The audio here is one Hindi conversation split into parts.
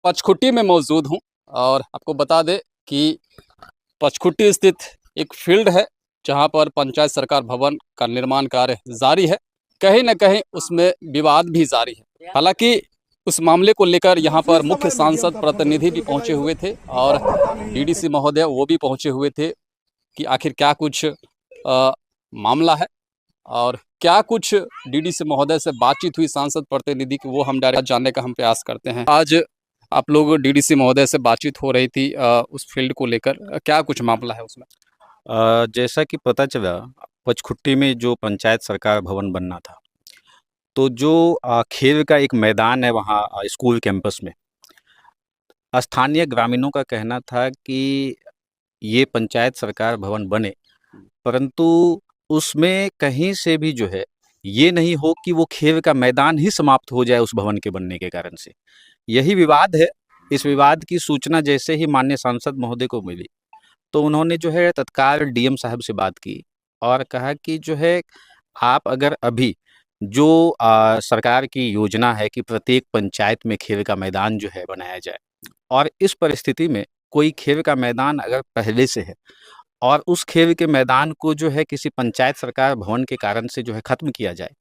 पचखुट्टी में मौजूद हूँ और आपको बता दें कि पचखुट्टी स्थित एक फील्ड है जहाँ पर पंचायत सरकार भवन का निर्माण कार्य जारी है। कहीं न कहीं उसमें विवाद भी जारी है। हालाँकि उस मामले को लेकर यहाँ पर मुख्य सांसद प्रतिनिधि भी पहुँचे हुए थे और डीडीसी महोदय वो भी पहुँचे हुए थे कि आखिर क्या कुछ मामला है और क्या कुछ डीडीसी महोदय से बातचीत हुई सांसद प्रतिनिधि की, वो हम डायरेक्ट जानने का हम प्रयास करते हैं। आज आप लोग डीडीसी महोदय से बातचीत हो रही थी उस फील्ड को लेकर, क्या कुछ मामला है उसमें? जैसा कि पता चला, पचखुट्टी में जो पंचायत सरकार भवन बनना था, तो जो खेल का एक मैदान है वहाँ स्कूल कैंपस में, स्थानीय ग्रामीणों का कहना था कि ये पंचायत सरकार भवन बने, परंतु उसमें कहीं से भी जो है ये नहीं हो कि वो खेल का मैदान ही समाप्त हो जाए उस भवन के बनने के कारण से। यही विवाद है। इस विवाद की सूचना जैसे ही माननीय सांसद महोदय को मिली, तो उन्होंने जो है तत्काल डीएम साहब से बात की और कहा कि जो है आप अगर अभी जो सरकार की योजना है कि प्रत्येक पंचायत में खेल का मैदान जो है बनाया जाए, और इस परिस्थिति में कोई खेल का मैदान अगर पहले से है और उस खेल के मैदान को जो है किसी पंचायत सरकार भवन के कारण से जो है ख़त्म किया जाए,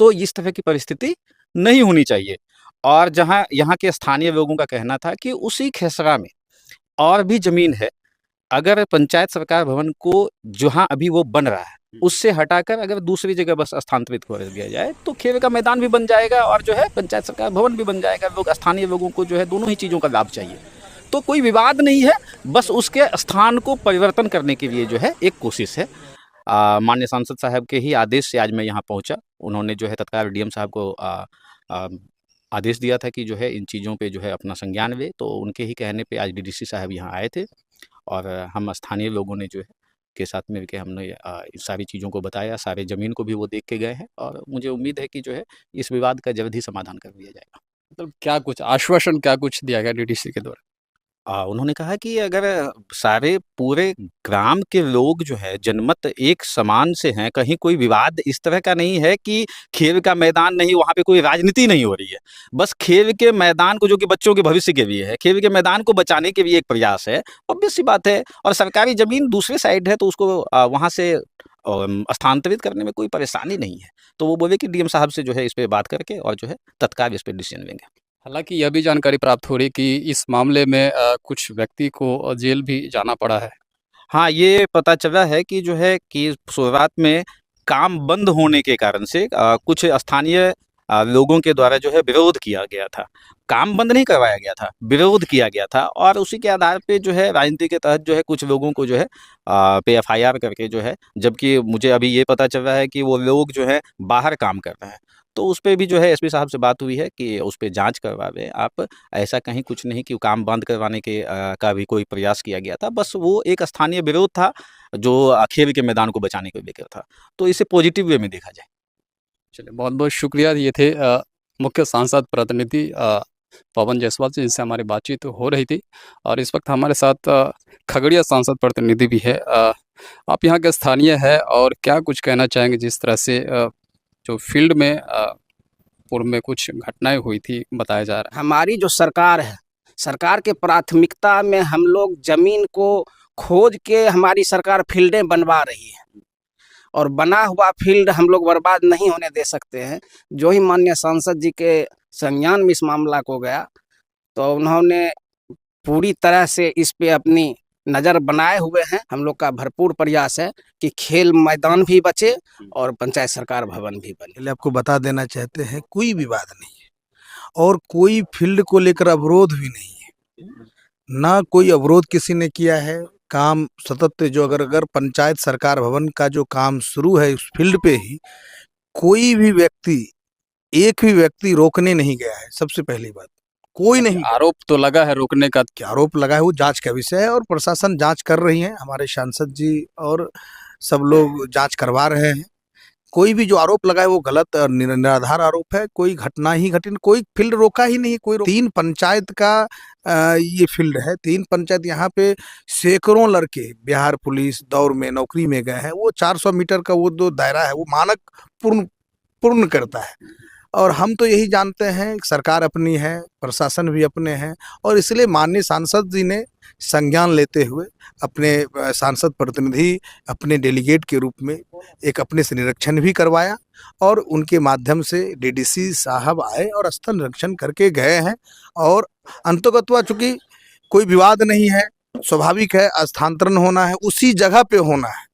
तो इस तरह की परिस्थिति नहीं होनी चाहिए। और जहाँ यहाँ के स्थानीय लोगों का कहना था कि उसी खेसरा में और भी ज़मीन है, अगर पंचायत सरकार भवन को जहाँ अभी वो बन रहा है उससे हटाकर अगर दूसरी जगह बस स्थानांतरित कर दिया जाए, तो खेल का मैदान भी बन जाएगा और जो है पंचायत सरकार भवन भी बन जाएगा। लोग, स्थानीय लोगों को जो है दोनों ही चीज़ों का लाभ चाहिए, तो कोई विवाद नहीं है, बस उसके स्थान को परिवर्तन करने के लिए जो है एक कोशिश है। माननीय सांसद साहब के ही आदेश से आज मैं यहाँ पहुँचा। उन्होंने जो है तत्काल डीएम साहब को आदेश दिया था कि जो है इन चीज़ों पे जो है अपना संज्ञान ले, तो उनके ही कहने पे आज डीडीसी साहब यहाँ आए थे और हम स्थानीय लोगों ने जो है के साथ मिल के हमने इन सारी चीज़ों को बताया। सारे ज़मीन को भी वो देख के गए हैं और मुझे उम्मीद है कि जो है इस विवाद का जल्द ही समाधान कर दिया जाएगा। मतलब क्या कुछ आश्वासन, क्या कुछ दिया गया डीडीसी के द्वारा? उन्होंने कहा कि अगर सारे पूरे ग्राम के लोग जो है जनमत एक समान से हैं, कहीं कोई विवाद इस तरह का नहीं है कि खेल का मैदान नहीं, वहाँ पे कोई राजनीति नहीं हो रही है, बस खेल के मैदान को, जो कि बच्चों के भविष्य के लिए है, खेल के मैदान को बचाने के लिए एक प्रयास है, ऑब्वियस सी बात है। और सरकारी ज़मीन दूसरी साइड है, तो उसको वहाँ से स्थानांतरित करने में कोई परेशानी नहीं है। तो वो बोले कि डीएम साहब से जो है इस पे बात करके और जो है तत्काल इस पे डिसीजन लेंगे। हालाँकि यह भी जानकारी प्राप्त हो रही कि इस मामले में कुछ व्यक्ति को जेल भी जाना पड़ा है। हाँ, ये पता चला है कि जो है कि शुरुआत में काम बंद होने के कारण से कुछ स्थानीय लोगों के द्वारा जो है विरोध किया गया था। काम बंद नहीं करवाया गया था, विरोध किया गया था और उसी के आधार पे जो है राजनीति के तहत जो है कुछ लोगों को जो है पे एफआईआर करके जो है, जबकि मुझे अभी ये पता चल रहा है कि वो लोग जो है बाहर काम कर रहे हैं। तो उस पे भी जो है एसपी साहब से बात हुई है कि उस पे जाँच करवावें आप। ऐसा कहीं कुछ नहीं कि काम बंद करवाने के का भी कोई प्रयास किया गया था। बस वो एक स्थानीय विरोध था जो खेल के मैदान को बचाने को लेकर था। तो इसे पॉजिटिव वे में देखा जाए। चलिए, बहुत-बहुत शुक्रिया। ये थे मुख्य सांसद प्रतिनिधि पवन जायसवाल जी, जिनसे हमारी बातचीत हो रही थी और इस वक्त हमारे साथ खगड़िया सांसद प्रतिनिधि भी है। आप यहाँ के स्थानीय हैं और क्या कुछ कहना चाहेंगे जिस तरह से जो फील्ड में पूर्व में कुछ घटनाएँ हुई थी, बताया जा रहा है? हमारी जो सरकार है, सरकार के प्राथमिकता में हम लोग ज़मीन को खोज के हमारी सरकार फील्डें बनवा रही है और बना हुआ फील्ड हम लोग बर्बाद नहीं होने दे सकते हैं। जो ही माननीय सांसद जी के संज्ञान में इस मामला को गया, तो उन्होंने पूरी तरह से इस पे अपनी नज़र बनाए हुए हैं। हम लोग का भरपूर प्रयास है कि खेल मैदान भी बचे और पंचायत सरकार भवन भी बने। पहले आपको बता देना चाहते हैं, कोई विवाद नहीं है और कोई फील्ड को लेकर अवरोध भी नहीं है, ना कोई अवरोध किसी ने किया है। काम सतत जो अगर पंचायत सरकार भवन का जो काम शुरू है उस फील्ड पे ही कोई भी व्यक्ति, एक भी व्यक्ति रोकने नहीं गया है। सबसे पहली बात, कोई नहीं। आरोप तो लगा है रोकने का। क्या आरोप लगा है वो जांच का विषय है और प्रशासन जांच कर रही है। हमारे सांसद जी और सब लोग जांच करवा रहे हैं। कोई भी जो आरोप लगा है वो गलत और निराधार आरोप है। कोई घटना ही घटी, कोई फील्ड रोका ही नहीं। कोई 3 पंचायत का ये फील्ड है। 3 पंचायत, यहाँ पे सैकड़ों लड़के बिहार पुलिस दौर में नौकरी में गए हैं। वो 400 मीटर का वो जो दायरा है वो मानक पूर्ण करता है और हम तो यही जानते हैं कि सरकार अपनी है, प्रशासन भी अपने हैं, और इसलिए माननीय सांसद जी ने संज्ञान लेते हुए अपने सांसद प्रतिनिधि अपने डेलीगेट के रूप में एक अपने से निरीक्षण भी करवाया, और उनके माध्यम से डीडीसी साहब आए और स्थल निरीक्षण करके गए हैं। और अंततः चूंकि कोई विवाद नहीं है, स्वाभाविक है, स्थानांतरण होना है, उसी जगह पे होना है।